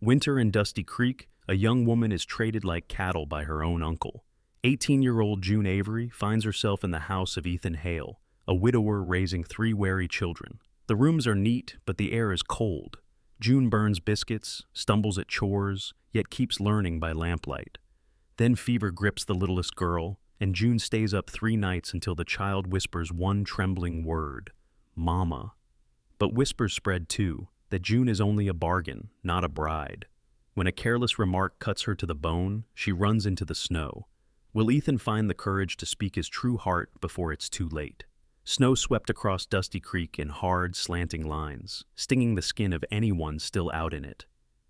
Winter in Dusty Creek, a young woman is traded like cattle by her own uncle. 18-year-old June Avery finds herself in the house of Ethan Hale, a widower raising three wary children. The rooms are neat, but the air is cold. June burns biscuits, stumbles at chores, yet keeps learning by lamplight. Then fever grips the littlest girl, and June stays up 3 nights until the child whispers one trembling word, Mama. But whispers spread too, that June is only a bargain, not a bride. When a careless remark cuts her to the bone, she runs into the snow. Will Ethan find the courage to speak his true heart before it's too late? Snow swept across Dusty Creek in hard, slanting lines, stinging the skin of anyone still out in it.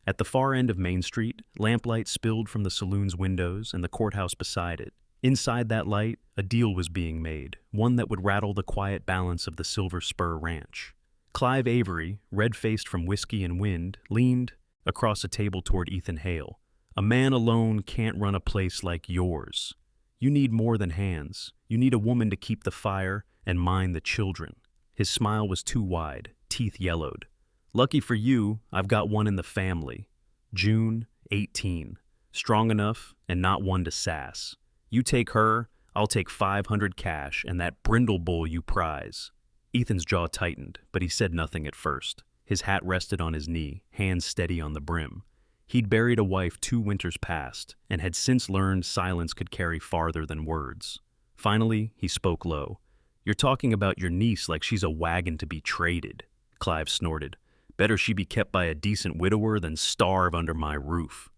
At the far end of Main Street, lamplight spilled from the saloon's windows and the courthouse beside it. Inside that light, a deal was being made, one that would rattle the quiet balance of the Silver Spur Ranch. Clive Avery, red-faced from whiskey and wind, leaned across a table toward Ethan Hale. A man alone can't run a place like yours. You need more than hands. You need a woman to keep the fire and mind the children. His smile was too wide, teeth yellowed. Lucky for you, I've got one in the family. June, 18. Strong enough and not one to sass. You take her, I'll take 500 cash and that brindle bull you prize. Ethan's jaw tightened, but he said nothing at first. His hat rested on his knee, hands steady on the brim. He'd buried a wife 2 winters past, and had since learned silence could carry farther than words. Finally, he spoke low. You're talking about your niece like she's a wagon to be traded, Clive snorted. Better she be kept by a decent widower than starve under my roof.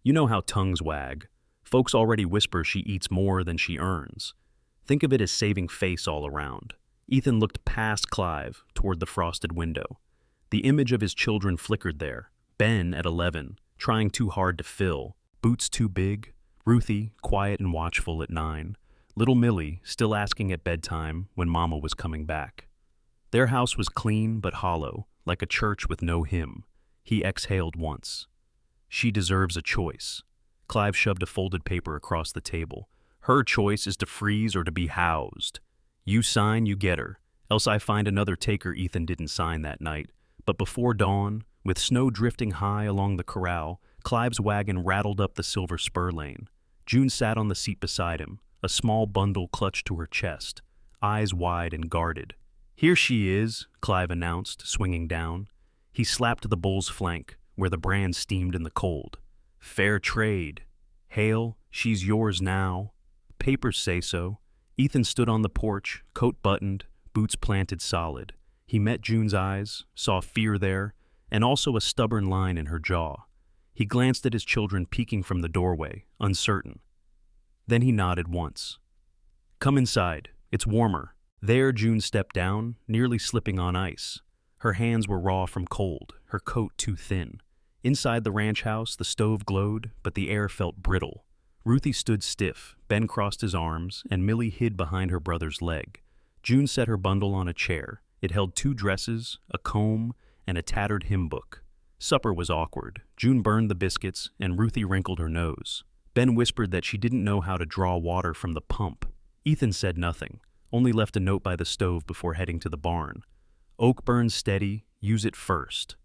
You know how tongues wag. Folks already whisper she eats more than she earns. Think of it as saving face all around. Ethan looked past Clive toward the frosted window. The image of his children flickered there. Ben at 11, trying too hard to fill, boots too big, Ruthie, quiet and watchful at 9, little Millie, still asking at bedtime when Mama was coming back. Their house was clean but hollow, like a church with no hymn. He exhaled once. She deserves a choice. Clive shoved a folded paper across the table. Her choice is to freeze or to be housed. You sign, you get her, else I find another taker. Ethan didn't sign that night, but before dawn, with snow drifting high along the corral, Clive's wagon rattled up the Silver Spur lane. June sat on the seat beside him, a small bundle clutched to her chest, eyes wide and guarded. Here she is, Clive announced, swinging down. He slapped the bull's flank, where the brand steamed in the cold. Fair trade. Hale, she's yours now. Papers say so. Ethan stood on the porch, coat buttoned, boots planted solid. He met June's eyes, saw fear there, and also a stubborn line in her jaw. He glanced at his children peeking from the doorway, uncertain. Then he nodded once. Come inside. It's warmer. There June stepped down, nearly slipping on ice. Her hands were raw from cold, her coat too thin. Inside the ranch house, the stove glowed, but the air felt brittle. Ruthie stood stiff, Ben crossed his arms, and Millie hid behind her brother's leg. June set her bundle on a chair. It held 2 dresses, a comb, and a tattered hymn book. Supper was awkward. June burned the biscuits, and Ruthie wrinkled her nose. Ben whispered that she didn't know how to draw water from the pump. Ethan said nothing, only left a note by the stove before heading to the barn. Oak burns steady, use it first.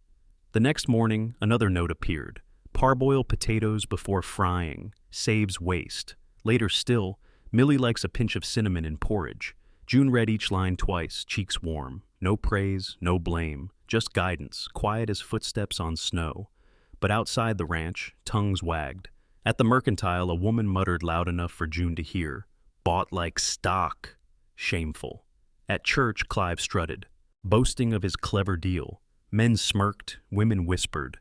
The next morning, another note appeared. Parboil potatoes before frying, saves waste. Later still, Millie likes a pinch of cinnamon in porridge. June read each line twice, cheeks warm. No praise, no blame, just guidance, quiet as footsteps on snow. But outside the ranch, tongues wagged. At the mercantile, a woman muttered loud enough for June to hear. Bought like stock. Shameful. At church, Clive strutted, boasting of his clever deal. Men smirked, women whispered.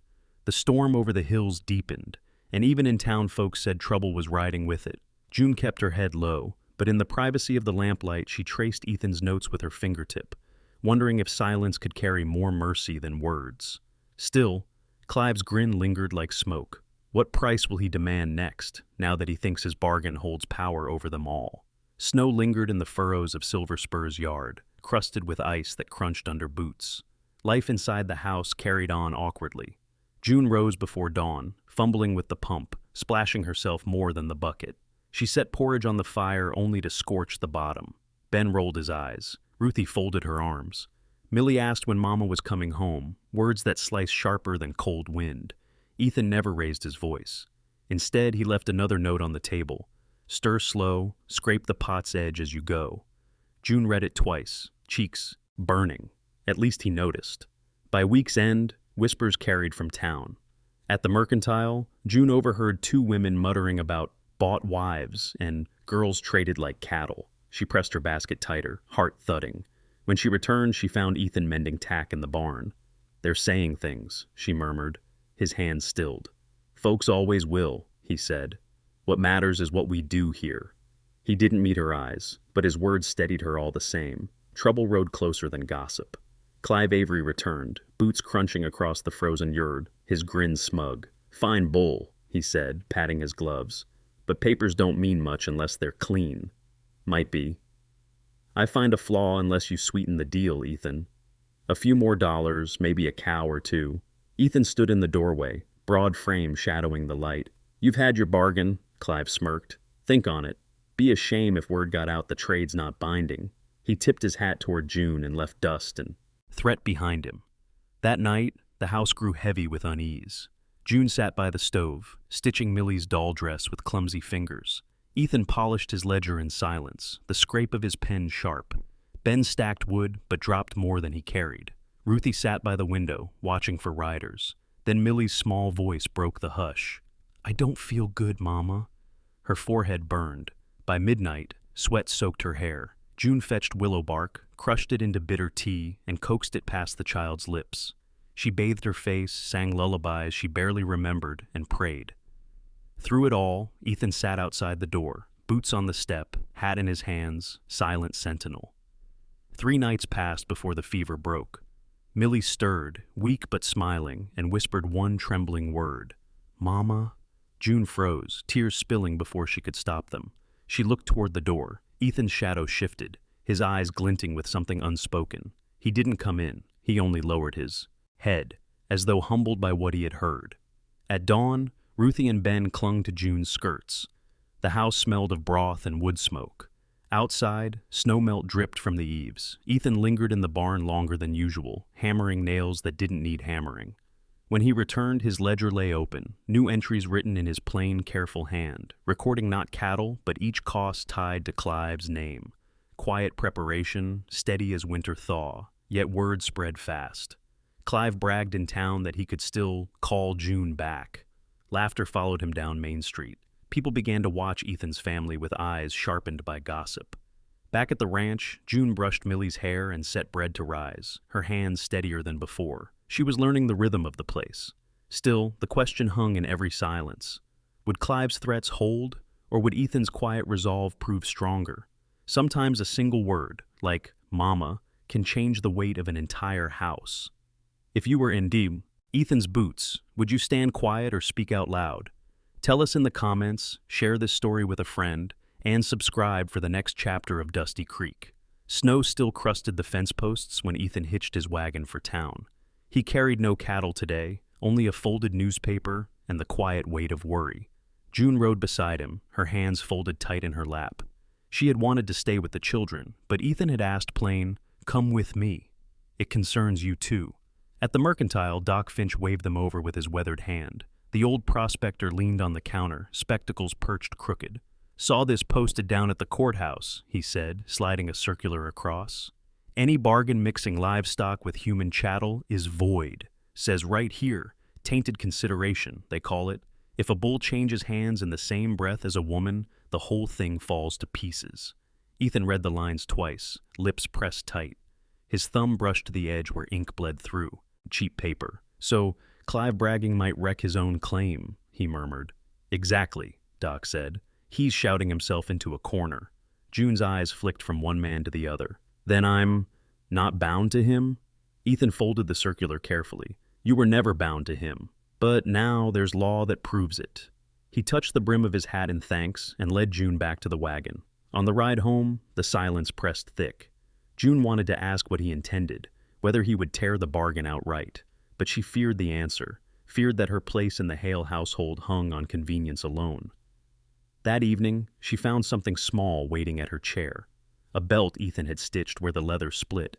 The storm over the hills deepened, and even in town folks said trouble was riding with it. June kept her head low, but in the privacy of the lamplight she traced Ethan's notes with her fingertip, wondering if silence could carry more mercy than words. Still, Clive's grin lingered like smoke. What price will he demand next, now that he thinks his bargain holds power over them all? Snow lingered in the furrows of Silver Spur's yard, crusted with ice that crunched under boots. Life inside the house carried on awkwardly. June rose before dawn, fumbling with the pump, splashing herself more than the bucket. She set porridge on the fire only to scorch the bottom. Ben rolled his eyes. Ruthie folded her arms. Millie asked when Mama was coming home, words that sliced sharper than cold wind. Ethan never raised his voice. Instead, he left another note on the table. Stir slow, scrape the pot's edge as you go. June read it twice, cheeks burning. At least he noticed. By week's end, whispers carried from town. At the Mercantile, June overheard two women muttering about bought wives and girls traded like cattle. She pressed her basket tighter, heart thudding. When she returned, she found Ethan mending tack in the barn. "They're saying things," she murmured. His hand stilled. "Folks always will," he said. "What matters is what we do here." He didn't meet her eyes, but his words steadied her all the same. Trouble rode closer than gossip. Clive Avery returned, boots crunching across the frozen yard, his grin smug. "Fine bull," he said, patting his gloves. "But papers don't mean much unless they're clean." "Might be." "I find a flaw unless you sweeten the deal, Ethan." "A few more dollars, maybe a cow or two." Ethan stood in the doorway, broad frame shadowing the light. "You've had your bargain," Clive smirked. "Think on it. Be a shame if word got out the trade's not binding." He tipped his hat toward June and left dust and threat behind him. That night, the house grew heavy with unease. June sat by the stove, stitching Millie's doll dress with clumsy fingers. Ethan polished his ledger in silence, the scrape of his pen sharp. Ben stacked wood, but dropped more than he carried. Ruthie sat by the window, watching for riders. Then Millie's small voice broke the hush. "I don't feel good, Mama." Her forehead burned. By midnight, sweat soaked her hair. June fetched willow bark, crushed it into bitter tea, and coaxed it past the child's lips. She bathed her face, sang lullabies she barely remembered, and prayed. Through it all, Ethan sat outside the door, boots on the step, hat in his hands, silent sentinel. 3 nights passed before the fever broke. Millie stirred, weak but smiling, and whispered one trembling word. "Mama?" June froze, tears spilling before she could stop them. She looked toward the door. Ethan's shadow shifted, his eyes glinting with something unspoken. He didn't come in. He only lowered his head, as though humbled by what he had heard. At dawn, Ruthie and Ben clung to June's skirts. The house smelled of broth and wood smoke. Outside, snowmelt dripped from the eaves. Ethan lingered in the barn longer than usual, hammering nails that didn't need hammering. When he returned, his ledger lay open, new entries written in his plain, careful hand, recording not cattle, but each cost tied to Clive's name. Quiet preparation, steady as winter thaw, yet word spread fast. Clive bragged in town that he could still call June back. Laughter followed him down Main Street. People began to watch Ethan's family with eyes sharpened by gossip. Back at the ranch, June brushed Millie's hair and set bread to rise, her hands steadier than before. She was learning the rhythm of the place. Still, the question hung in every silence. Would Clive's threats hold, or would Ethan's quiet resolve prove stronger? Sometimes a single word, like "Mama," can change the weight of an entire house. If you were in Ethan's boots, would you stand quiet or speak out loud? Tell us in the comments, share this story with a friend, and subscribe for the next chapter of Dusty Creek. Snow still crusted the fence posts when Ethan hitched his wagon for town. He carried no cattle today, only a folded newspaper and the quiet weight of worry. June rode beside him, her hands folded tight in her lap. She had wanted to stay with the children, but Ethan had asked plain, "Come with me. It concerns you too." At the Mercantile, Doc Finch waved them over with his weathered hand. The old prospector leaned on the counter, spectacles perched crooked. "Saw this posted down at the courthouse," he said, sliding a circular across. "Any bargain mixing livestock with human chattel is void. Says right here, tainted consideration, they call it. If a bull changes hands in the same breath as a woman, the whole thing falls to pieces." Ethan read the lines twice, lips pressed tight. His thumb brushed the edge where ink bled through. Cheap paper. "So, Clive bragging might wreck his own claim," he murmured. "Exactly," Doc said. "He's shouting himself into a corner." June's eyes flicked from one man to the other. "Then I'm not bound to him?" Ethan folded the circular carefully. "You were never bound to him. But now there's law that proves it." He touched the brim of his hat in thanks and led June back to the wagon. On the ride home, the silence pressed thick. June wanted to ask what he intended, whether he would tear the bargain outright. But she feared the answer, feared that her place in the Hale household hung on convenience alone. That evening, she found something small waiting at her chair. A belt Ethan had stitched where the leather split.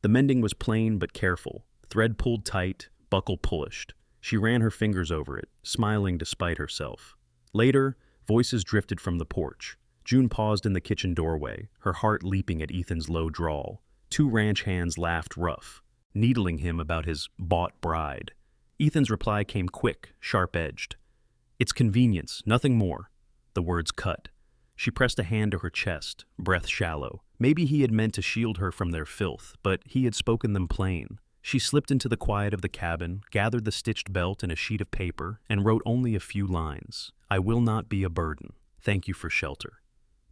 The mending was plain but careful, thread pulled tight, buckle polished. She ran her fingers over it, smiling despite herself. Later, voices drifted from the porch. June paused in the kitchen doorway, her heart leaping at Ethan's low drawl. Two ranch hands laughed rough, needling him about his bought bride. Ethan's reply came quick, sharp-edged. "It's convenience, nothing more." The words cut. She pressed a hand to her chest, breath shallow. Maybe he had meant to shield her from their filth, but he had spoken them plain. She slipped into the quiet of the cabin, gathered the stitched belt and a sheet of paper, and wrote only a few lines. "I will not be a burden. Thank you for shelter."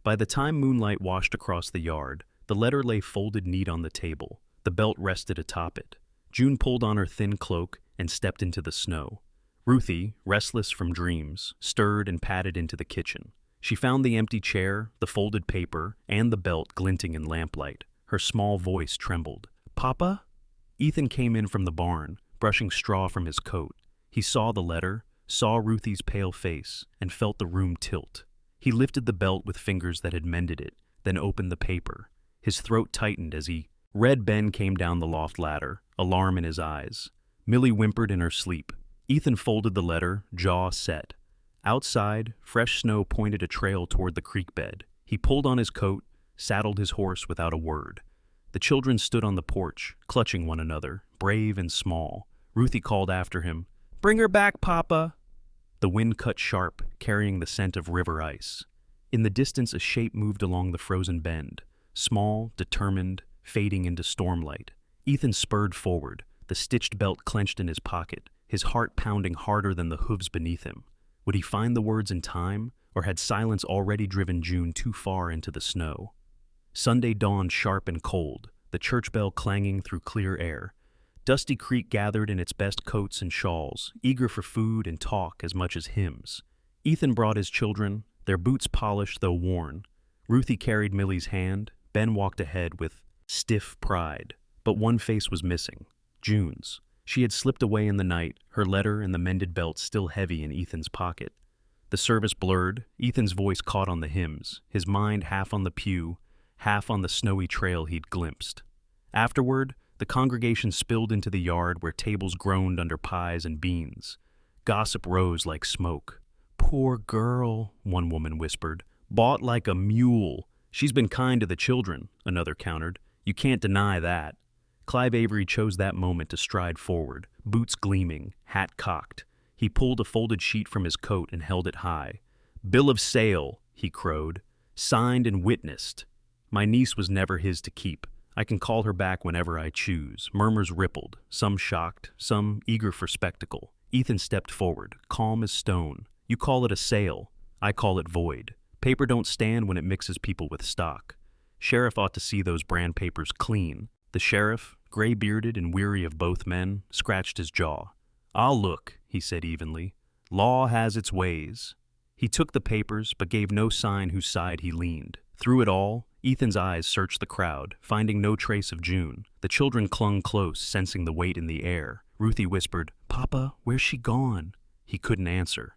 By the time moonlight washed across the yard, the letter lay folded neat on the table. The belt rested atop it. June pulled on her thin cloak and stepped into the snow. Ruthie, restless from dreams, stirred and padded into the kitchen. She found the empty chair, the folded paper, and the belt glinting in lamplight. Her small voice trembled. "Papa?" Ethan came in from the barn, brushing straw from his coat. He saw the letter, saw Ruthie's pale face, and felt the room tilt. He lifted the belt with fingers that had mended it, then opened the paper. His throat tightened as he read. Ben came down the loft ladder, alarm in his eyes. Millie whimpered in her sleep. Ethan folded the letter, jaw set. Outside, fresh snow pointed a trail toward the creek bed. He pulled on his coat, saddled his horse without a word. The children stood on the porch, clutching one another, brave and small. Ruthie called after him, "Bring her back, Papa!" The wind cut sharp, carrying the scent of river ice. In the distance, a shape moved along the frozen bend, small, determined, fading into stormlight. Ethan spurred forward, the stitched belt clenched in his pocket, his heart pounding harder than the hooves beneath him. Would he find the words in time, or had silence already driven June too far into the snow? Sunday dawned sharp and cold, the church bell clanging through clear air. Dusty Creek gathered in its best coats and shawls, eager for food and talk as much as hymns. Ethan brought his children, their boots polished though worn. Ruthie carried Millie's hand. Ben walked ahead with stiff pride. But one face was missing, June's. She had slipped away in the night, her letter and the mended belt still heavy in Ethan's pocket. The service blurred, Ethan's voice caught on the hymns, his mind half on the pew, half on the snowy trail he'd glimpsed. Afterward, the congregation spilled into the yard where tables groaned under pies and beans. Gossip rose like smoke. "Poor girl," one woman whispered. "Bought like a mule. She's been kind to the children," another countered. "You can't deny that." Clive Avery chose that moment to stride forward, boots gleaming, hat cocked. He pulled a folded sheet from his coat and held it high. "Bill of sale," he crowed. "Signed and witnessed. My niece was never his to keep. I can call her back whenever I choose." Murmurs rippled, some shocked, some eager for spectacle. Ethan stepped forward, calm as stone. "You call it a sale. I call it void. Paper don't stand when it mixes people with stock. Sheriff ought to see those brand papers clean." The sheriff, gray-bearded and weary of both men, scratched his jaw. "I'll look," he said evenly. "Law has its ways." He took the papers, but gave no sign whose side he leaned. Through it all, Ethan's eyes searched the crowd, finding no trace of June. The children clung close, sensing the weight in the air. Ruthie whispered, "Papa, where's she gone?" He couldn't answer.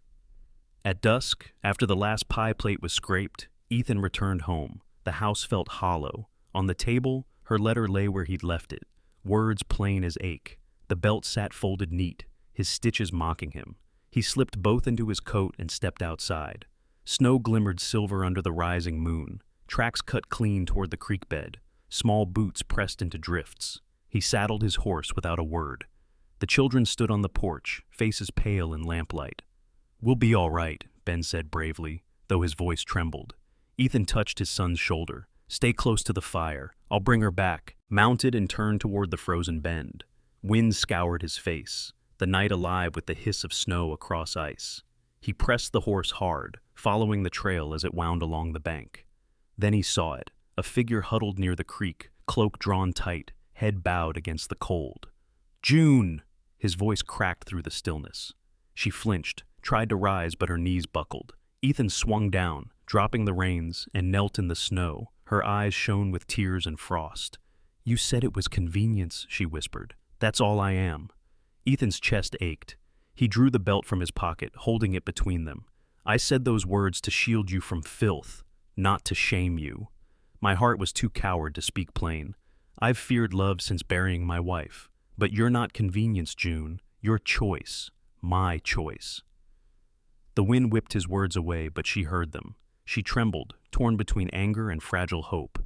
At dusk, after the last pie plate was scraped, Ethan returned home. The house felt hollow. On the table, her letter lay where he'd left it, words plain as ache. The belt sat folded neat, his stitches mocking him. He slipped both into his coat and stepped outside. Snow glimmered silver under the rising moon. Tracks cut clean toward the creek bed. Small boots pressed into drifts. He saddled his horse without a word. The children stood on the porch, faces pale in lamplight. "We'll be all right," Ben said bravely, though his voice trembled. Ethan touched his son's shoulder. "Stay close to the fire. I'll bring her back." Mounted and turned toward the frozen bend. Wind scoured his face, the night alive with the hiss of snow across ice. He pressed the horse hard, following the trail as it wound along the bank. Then he saw it, a figure huddled near the creek, cloak drawn tight, head bowed against the cold. "June!" His voice cracked through the stillness. She flinched, tried to rise, but her knees buckled. Ethan swung down, dropping the reins, and knelt in the snow. Her eyes shone with tears and frost. "You said it was convenience," she whispered. "That's all I am." Ethan's chest ached. He drew the belt from his pocket, holding it between them. "I said those words to shield you from filth, not to shame you. My heart was too coward to speak plain. I've feared love since burying my wife. But you're not convenience, June. You're choice. My choice. The wind whipped his words away, but she heard them. She trembled, torn between anger and fragile hope.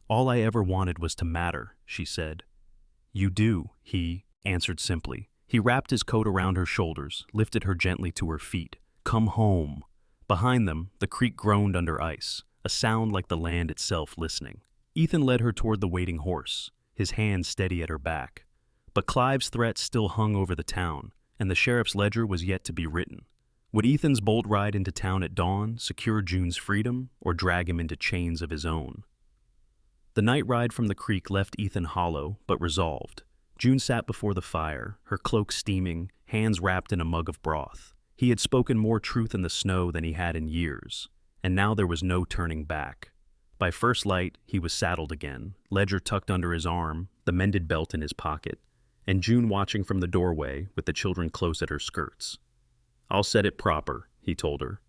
All I ever wanted was to matter, she said. You do, he answered simply. He wrapped his coat around her shoulders, lifted her gently to her feet. Come home. Behind them, the creek groaned under ice, a sound like the land itself listening. Ethan led her toward the waiting horse, his hand steady at her back. But Clive's threat still hung over the town, and the sheriff's ledger was yet to be written. Would Ethan's bold ride into town at dawn secure June's freedom, or drag him into chains of his own? The night ride from the creek left Ethan hollow, but resolved. June sat before the fire, her cloak steaming, hands wrapped in a mug of broth. He had spoken more truth in the snow than he had in years, and now there was no turning back. By first light, he was saddled again, ledger tucked under his arm, the mended belt in his pocket, and June watching from the doorway with the children close at her skirts. I'll set it proper, he told her.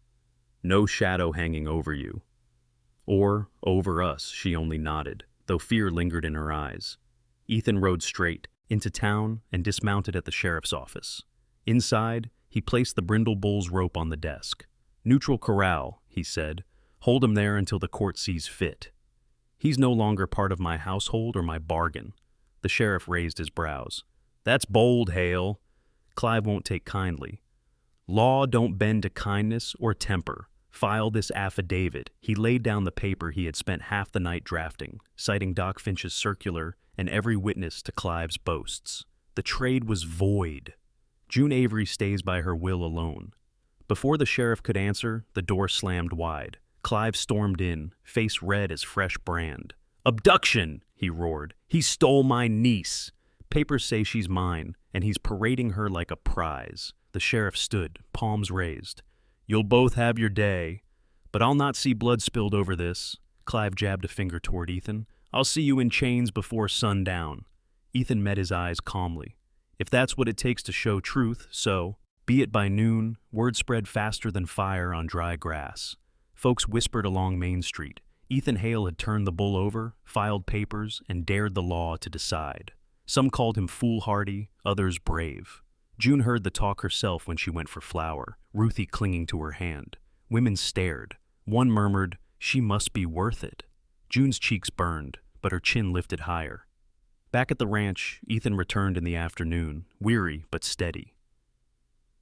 No shadow hanging over you. Or over us, she only nodded, though fear lingered in her eyes. Ethan rode straight into town and dismounted at the sheriff's office. Inside, he placed the brindle bull's rope on the desk. Neutral corral, he said. Hold him there until the court sees fit. He's no longer part of my household or my bargain. The sheriff raised his brows. That's bold, Hale. Clive won't take kindly. Law don't bend to kindness or temper. File this affidavit. He laid down the paper he had spent half the night drafting, citing Doc Finch's circular and every witness to Clive's boasts. The trade was void. June Avery stays by her will alone. Before the sheriff could answer, the door slammed wide. Clive stormed in, face red as fresh brand. Abduction, he roared. He stole my niece. Papers say she's mine, and he's parading her like a prize. The sheriff stood, palms raised. You'll both have your day, but I'll not see blood spilled over this. Clive jabbed a finger toward Ethan. I'll see you in chains before sundown. Ethan met his eyes calmly. If that's what it takes to show truth, so, be it by noon, word spread faster than fire on dry grass. Folks whispered along Main Street. Ethan Hale had turned the bull over, filed papers, and dared the law to decide. Some called him foolhardy, others brave. June heard the talk herself when she went for flour, Ruthie clinging to her hand. Women stared. One murmured, she must be worth it. June's cheeks burned, but her chin lifted higher. Back at the ranch, Ethan returned in the afternoon, weary but steady.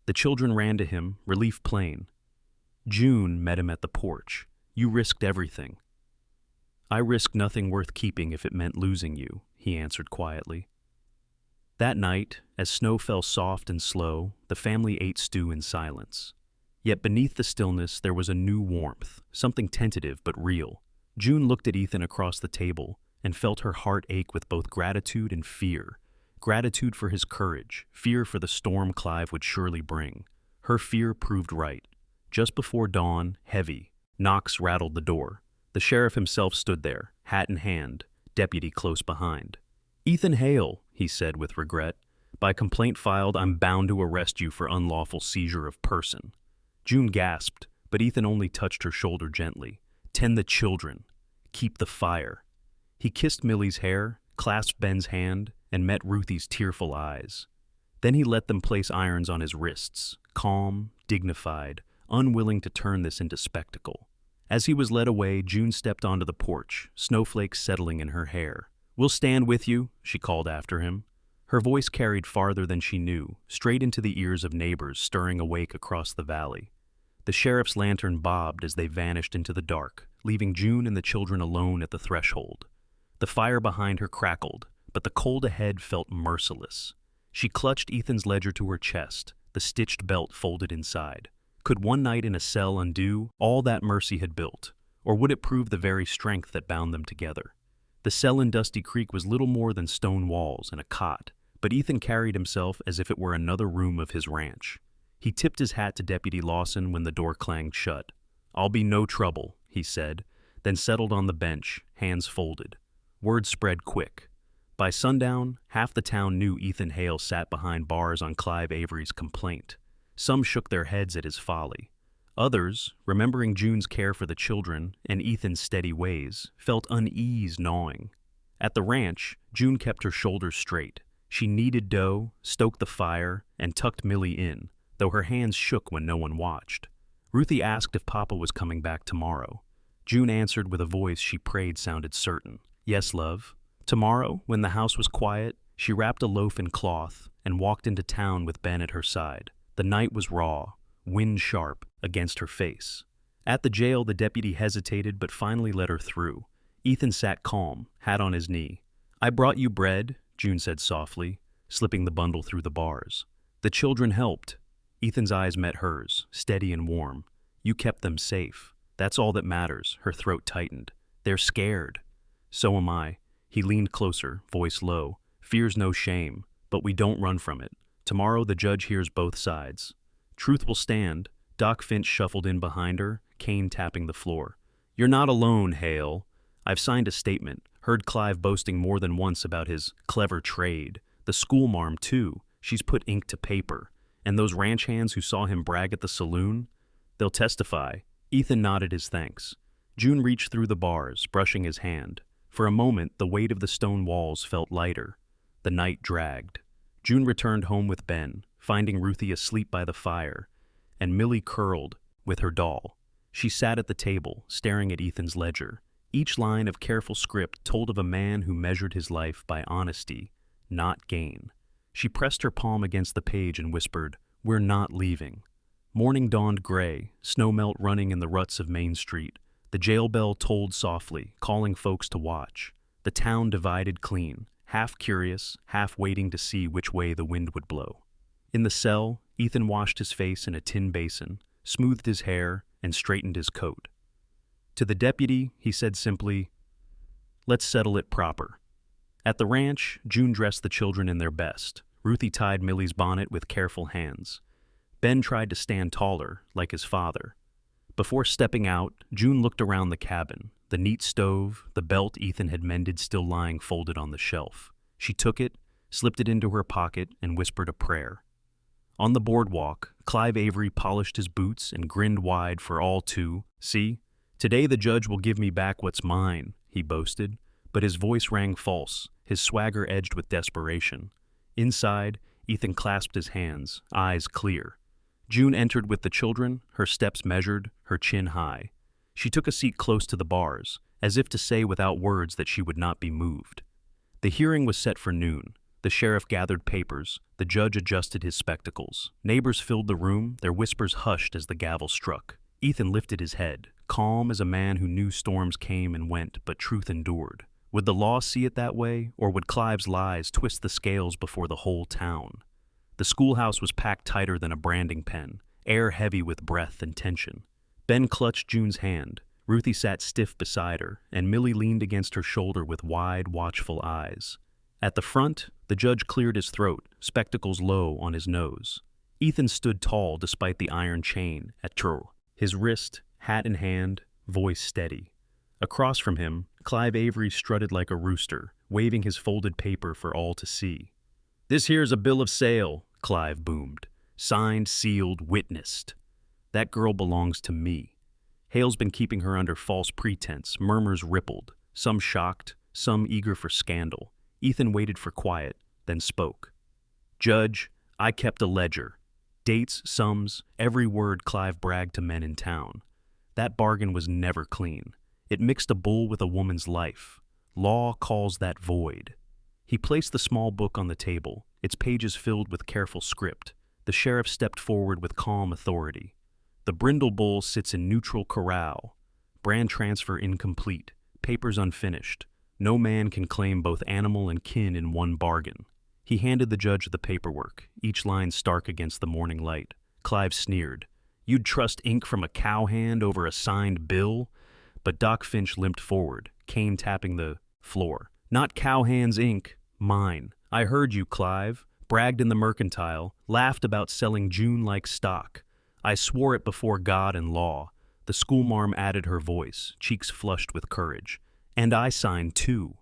The children ran to him, relief plain. June met him at the porch. You risked everything. I risked nothing worth keeping if it meant losing you, he answered quietly. That night, as snow fell soft and slow, the family ate stew in silence. Yet beneath the stillness there was a new warmth, something tentative but real. June looked at Ethan across the table and felt her heart ache with both gratitude and fear. Gratitude for his courage, fear for the storm Clive would surely bring. Her fear proved right. Just before dawn, heavy, knocks rattled the door. The sheriff himself stood there, hat in hand, deputy close behind. Ethan Hale, he said with regret. By complaint filed, I'm bound to arrest you for unlawful seizure of person. June gasped, but Ethan only touched her shoulder gently. Tend the children. Keep the fire. He kissed Millie's hair, clasped Ben's hand, and met Ruthie's tearful eyes. Then he let them place irons on his wrists, calm, dignified, unwilling to turn this into spectacle. As he was led away, June stepped onto the porch, snowflakes settling in her hair. We'll stand with you, she called after him. Her voice carried farther than she knew, straight into the ears of neighbors stirring awake across the valley. The sheriff's lantern bobbed as they vanished into the dark, leaving June and the children alone at the threshold. The fire behind her crackled, but the cold ahead felt merciless. She clutched Ethan's ledger to her chest, the stitched belt folded inside. Could one night in a cell undo all that mercy had built, or would it prove the very strength that bound them together? The cell in Dusty Creek was little more than stone walls and a cot, but Ethan carried himself as if it were another room of his ranch. He tipped his hat to Deputy Lawson when the door clanged shut. I'll be no trouble, he said, then settled on the bench, hands folded. Word spread quick. By sundown, half the town knew Ethan Hale sat behind bars on Clive Avery's complaint. Some shook their heads at his folly. Others, remembering June's care for the children and Ethan's steady ways, felt unease gnawing. At the ranch, June kept her shoulders straight. She kneaded dough, stoked the fire, and tucked Millie in, though her hands shook when no one watched. Ruthie asked if Papa was coming back tomorrow. June answered with a voice she prayed sounded certain. Yes, love. Tomorrow, when the house was quiet, she wrapped a loaf in cloth and walked into town with Ben at her side. The night was raw, wind sharp against her face. At the jail, the deputy hesitated but finally let her through. Ethan sat calm, hat on his knee. I brought you bread, June said softly, slipping the bundle through the bars. The children helped. Ethan's eyes met hers, steady and warm. You kept them safe. That's all that matters, her throat tightened. They're scared. So am I. He leaned closer, voice low. Fear's no shame, but we don't run from it. Tomorrow the judge hears both sides. Truth will stand. Doc Finch shuffled in behind her, cane tapping the floor. You're not alone, Hale. I've signed a statement. Heard Clive boasting more than once about his clever trade. The schoolmarm, too. She's put ink to paper. And those ranch hands who saw him brag at the saloon? They'll testify. Ethan nodded his thanks. June reached through the bars, brushing his hand. For a moment, the weight of the stone walls felt lighter. The night dragged. June returned home with Ben, finding Ruthie asleep by the fire, and Millie curled with her doll. She sat at the table, staring at Ethan's ledger. Each line of careful script told of a man who measured his life by honesty, not gain. She pressed her palm against the page and whispered, "We're not leaving." Morning dawned gray, snowmelt running in the ruts of Main Street. The jail bell tolled softly, calling folks to watch. The town divided clean, half curious, half waiting to see which way the wind would blow. In the cell, Ethan washed his face in a tin basin, smoothed his hair, and straightened his coat. To the deputy, he said simply, "Let's settle it proper." At the ranch, June dressed the children in their best. Ruthie tied Millie's bonnet with careful hands. Ben tried to stand taller, like his father. Before stepping out, June looked around the cabin, the neat stove, the belt Ethan had mended still lying folded on the shelf. She took it, slipped it into her pocket, and whispered a prayer. On the boardwalk, Clive Avery polished his boots and grinned wide for all to see. "Today the judge will give me back what's mine," he boasted, but his voice rang false, his swagger edged with desperation. Inside, Ethan clasped his hands, eyes clear. June entered with the children, her steps measured, her chin high. She took a seat close to the bars, as if to say without words that she would not be moved. The hearing was set for noon. The sheriff gathered papers. The judge adjusted his spectacles. Neighbors filled the room, their whispers hushed as the gavel struck. Ethan lifted his head, calm as a man who knew storms came and went, but truth endured. Would the law see it that way, or would Clive's lies twist the scales before the whole town? The schoolhouse was packed tighter than a branding pen, air heavy with breath and tension. Ben clutched June's hand. Ruthie sat stiff beside her, and Millie leaned against her shoulder with wide, watchful eyes. At the front, the judge cleared his throat, spectacles low on his nose. Ethan stood tall despite the iron chain at True, his wrist, hat in hand, voice steady. Across from him, Clive Avery strutted like a rooster, waving his folded paper for all to see. "This here's a bill of sale," Clive boomed. "Signed, sealed, witnessed. That girl belongs to me. Hale's been keeping her under false pretense." Murmurs rippled, some shocked, some eager for scandal. Ethan waited for quiet, then spoke. "Judge, I kept a ledger. Dates, sums, every word Clive bragged to men in town. That bargain was never clean. It mixed a bull with a woman's life. Law calls that void." He placed the small book on the table, its pages filled with careful script. The sheriff stepped forward with calm authority. "The brindle bull sits in neutral corral. Brand transfer incomplete. Papers unfinished. No man can claim both animal and kin in one bargain." He handed the judge the paperwork, each line stark against the morning light. Clive sneered. "You'd trust ink from a cowhand over a signed bill?" But Doc Finch limped forward, cane tapping the floor. "Not cowhand's ink, mine. I heard you, Clive. Bragged in the Mercantile, laughed about selling June like stock. I swore it before God and law." The schoolmarm added her voice, cheeks flushed with courage. "And I signed too."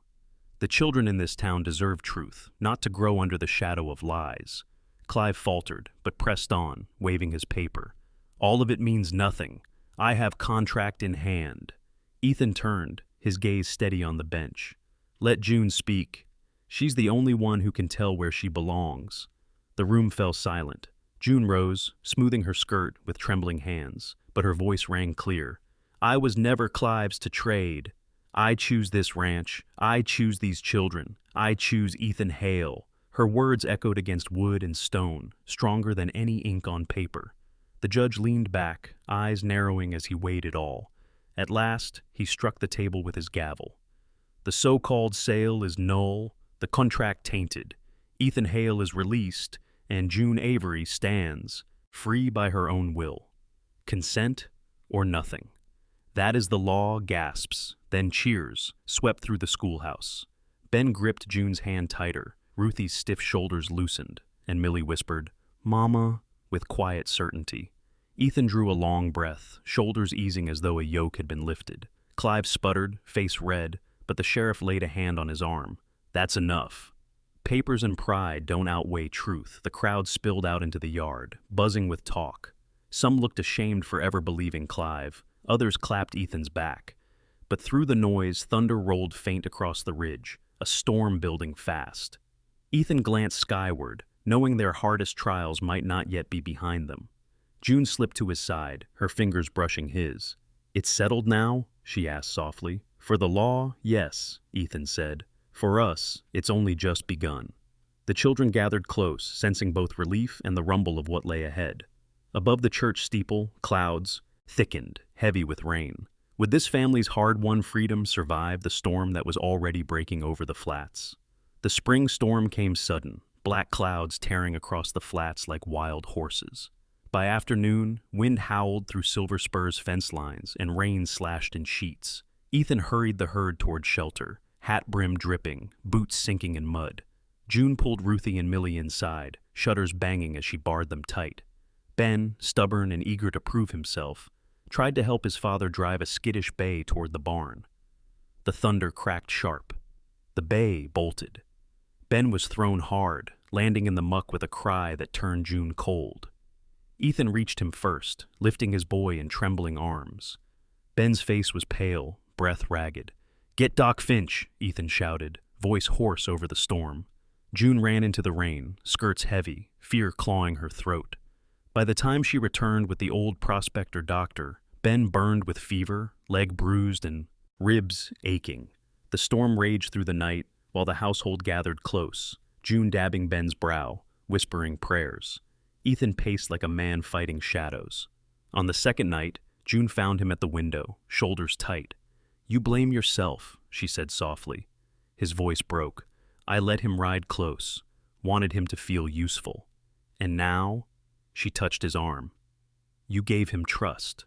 The children in this town deserve truth, not to grow under the shadow of lies. Clive faltered, but pressed on, waving his paper. "All of it means nothing. I have contract in hand." Ethan turned, his gaze steady on the bench. "Let June speak. She's the only one who can tell where she belongs." The room fell silent. June rose, smoothing her skirt with trembling hands, but her voice rang clear. I was never Clive's to trade. I choose this ranch. I choose these children. I choose Ethan Hale. Her words echoed against wood and stone, stronger than any ink on paper. The judge leaned back, eyes narrowing as he weighed it all. At last, he struck the table with his gavel. The so-called sale is null, the contract tainted. Ethan Hale is released, and June Avery stands, free by her own will. Consent or nothing. That is the law, gasps, then cheers, swept through the schoolhouse. Ben gripped June's hand tighter, Ruthie's stiff shoulders loosened, and Millie whispered, Mama, with quiet certainty. Ethan drew a long breath, shoulders easing as though a yoke had been lifted. Clive sputtered, face red, but the sheriff laid a hand on his arm. That's enough. Papers and pride don't outweigh truth. The crowd spilled out into the yard, buzzing with talk. Some looked ashamed for ever believing Clive. Others clapped Ethan's back. But through the noise, thunder rolled faint across the ridge, a storm building fast. Ethan glanced skyward, knowing their hardest trials might not yet be behind them. June slipped to his side, her fingers brushing his. It's settled now? She asked softly. For the law, yes, Ethan said. For us, it's only just begun. The children gathered close, sensing both relief and the rumble of what lay ahead. Above the church steeple, clouds thickened, heavy with rain. Would this family's hard-won freedom survive the storm that was already breaking over the flats? The spring storm came sudden, black clouds tearing across the flats like wild horses. By afternoon, wind howled through Silver Spur's fence lines and rain slashed in sheets. Ethan hurried the herd toward shelter, hat brim dripping, boots sinking in mud. June pulled Ruthie and Millie inside, shutters banging as she barred them tight. Ben, stubborn and eager to prove himself, tried to help his father drive a skittish bay toward the barn. The thunder cracked sharp. The bay bolted. Ben was thrown hard, landing in the muck with a cry that turned June cold. Ethan reached him first, lifting his boy in trembling arms. Ben's face was pale, breath ragged. Get Doc Finch, Ethan shouted, voice hoarse over the storm. June ran into the rain, skirts heavy, fear clawing her throat. By the time she returned with the old prospector doctor, Ben burned with fever, leg bruised and ribs aching. The storm raged through the night while the household gathered close, June dabbing Ben's brow, whispering prayers. Ethan paced like a man fighting shadows. On the second night, June found him at the window, shoulders tight. You blame yourself, she said softly. His voice broke. I let him ride close, wanted him to feel useful. And now, she touched his arm. You gave him trust.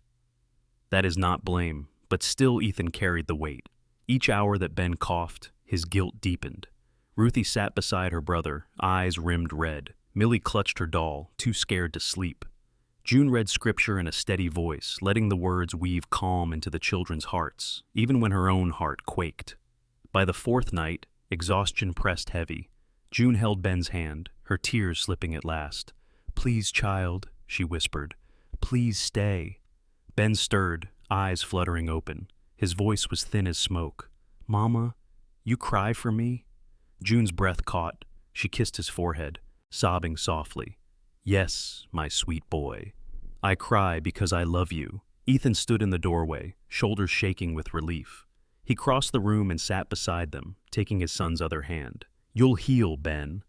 That is not blame, but still Ethan carried the weight. Each hour that Ben coughed, his guilt deepened. Ruthie sat beside her brother, eyes rimmed red. Millie clutched her doll, too scared to sleep. June read scripture in a steady voice, letting the words weave calm into the children's hearts, even when her own heart quaked. By the fourth night, exhaustion pressed heavy. June held Ben's hand, her tears slipping at last. Please, child, she whispered. Please stay. Ben stirred, eyes fluttering open. His voice was thin as smoke. Mama, you cry for me? June's breath caught. She kissed his forehead, sobbing softly. Yes, my sweet boy. I cry because I love you. Ethan stood in the doorway, shoulders shaking with relief. He crossed the room and sat beside them, taking his son's other hand. You'll heal, Ben.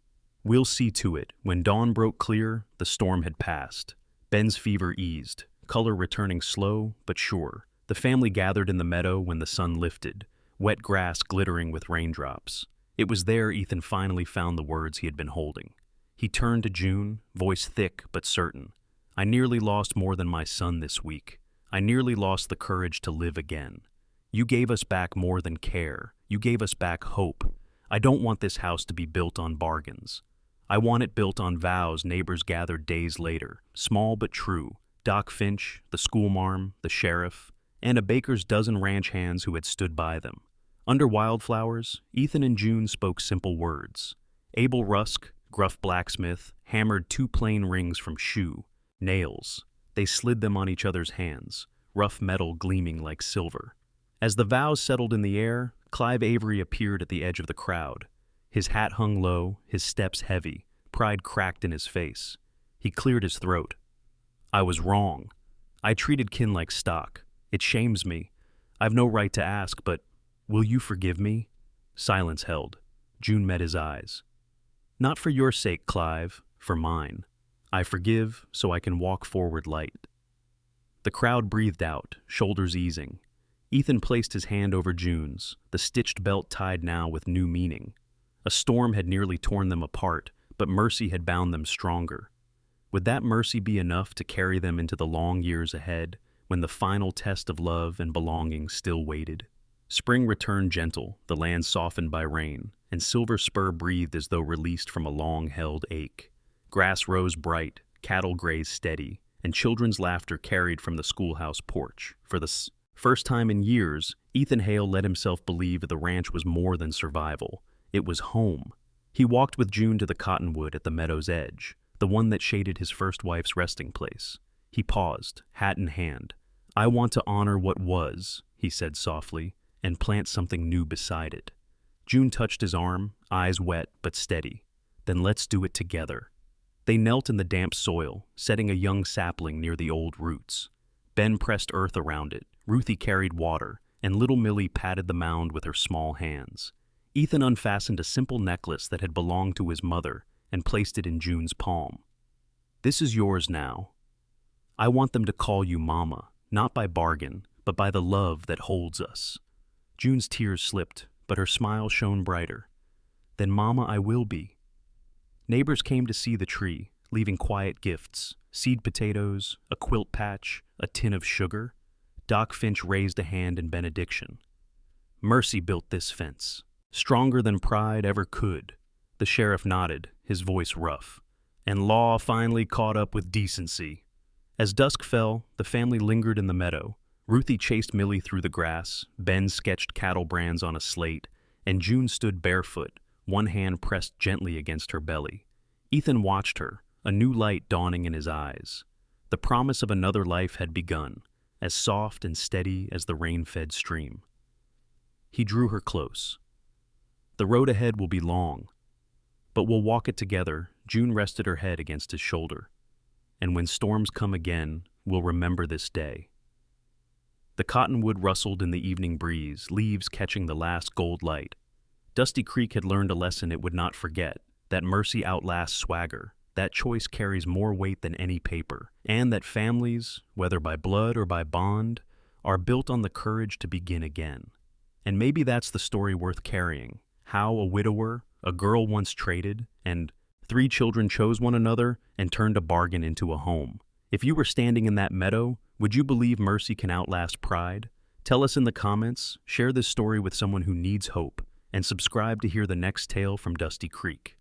We'll see to it. When dawn broke clear, the storm had passed. Ben's fever eased, color returning slow but sure. The family gathered in the meadow when the sun lifted, wet grass glittering with raindrops. It was there Ethan finally found the words he had been holding. He turned to June, voice thick but certain. I nearly lost more than my son this week. I nearly lost the courage to live again. You gave us back more than care. You gave us back hope. I don't want this house to be built on bargains. I want it built on vows neighbors gathered days later, small but true. Doc Finch, the schoolmarm, the sheriff, and a baker's dozen ranch hands who had stood by them. Under wildflowers, Ethan and June spoke simple words. Abel Rusk, gruff blacksmith, hammered 2 plain rings from shoe, nails. They slid them on each other's hands, rough metal gleaming like silver. As the vows settled in the air, Clive Avery appeared at the edge of the crowd. His hat hung low, his steps heavy, pride cracked in his face. He He cleared his throat. I was wrong. I treated kin like stock. It shames me. I've no right to ask, but will you forgive me? Silence held. June met his eyes. Not for your sake, Clive, for mine. I forgive so I can walk forward light. The crowd breathed out, shoulders easing. Ethan placed his hand over June's, the stitched belt tied now with new meaning. A storm had nearly torn them apart, but mercy had bound them stronger. Would that mercy be enough to carry them into the long years ahead, when the final test of love and belonging still waited? Spring returned gentle, the land softened by rain, and Silver Spur breathed as though released from a long-held ache. Grass rose bright, cattle grazed steady, and children's laughter carried from the schoolhouse porch. For the first time in years, Ethan Hale let himself believe the ranch was more than survival. It was home. He walked with June to the cottonwood at the meadow's edge, the one that shaded his first wife's resting place. He paused, hat in hand. I want to honor what was, he said softly, and plant something new beside it. June touched his arm, eyes wet but steady. Then let's do it together. They knelt in the damp soil, setting a young sapling near the old roots. Ben pressed earth around it, Ruthie carried water, and little Millie patted the mound with her small hands. Ethan unfastened a simple necklace that had belonged to his mother and placed it in June's palm. This is yours now. I want them to call you Mama, not by bargain, but by the love that holds us. June's tears slipped, but her smile shone brighter. Then Mama I will be. Neighbors came to see the tree, leaving quiet gifts, seed potatoes, a quilt patch, a tin of sugar. Doc Finch raised a hand in benediction. Mercy built this fence, stronger than pride ever could. The sheriff nodded, his voice rough. And law finally caught up with decency. As dusk fell, the family lingered in the meadow. Ruthie chased Millie through the grass, Ben sketched cattle brands on a slate, and June stood barefoot, one hand pressed gently against her belly. Ethan watched her, a new light dawning in his eyes. The promise of another life had begun, as soft and steady as the rain-fed stream. He drew her close. The road ahead will be long, but we'll walk it together. June rested her head against his shoulder. And when storms come again, we'll remember this day. The cottonwood rustled in the evening breeze, leaves catching the last gold light. Dusty Creek had learned a lesson it would not forget, that mercy outlasts swagger, that choice carries more weight than any paper, and that families, whether by blood or by bond, are built on the courage to begin again. And maybe that's the story worth carrying, how a widower, a girl once traded, and 3 children chose one another and turned a bargain into a home. If you were standing in that meadow, would you believe mercy can outlast pride? Tell us in the comments, share this story with someone who needs hope, and subscribe to hear the next tale from Dusty Creek.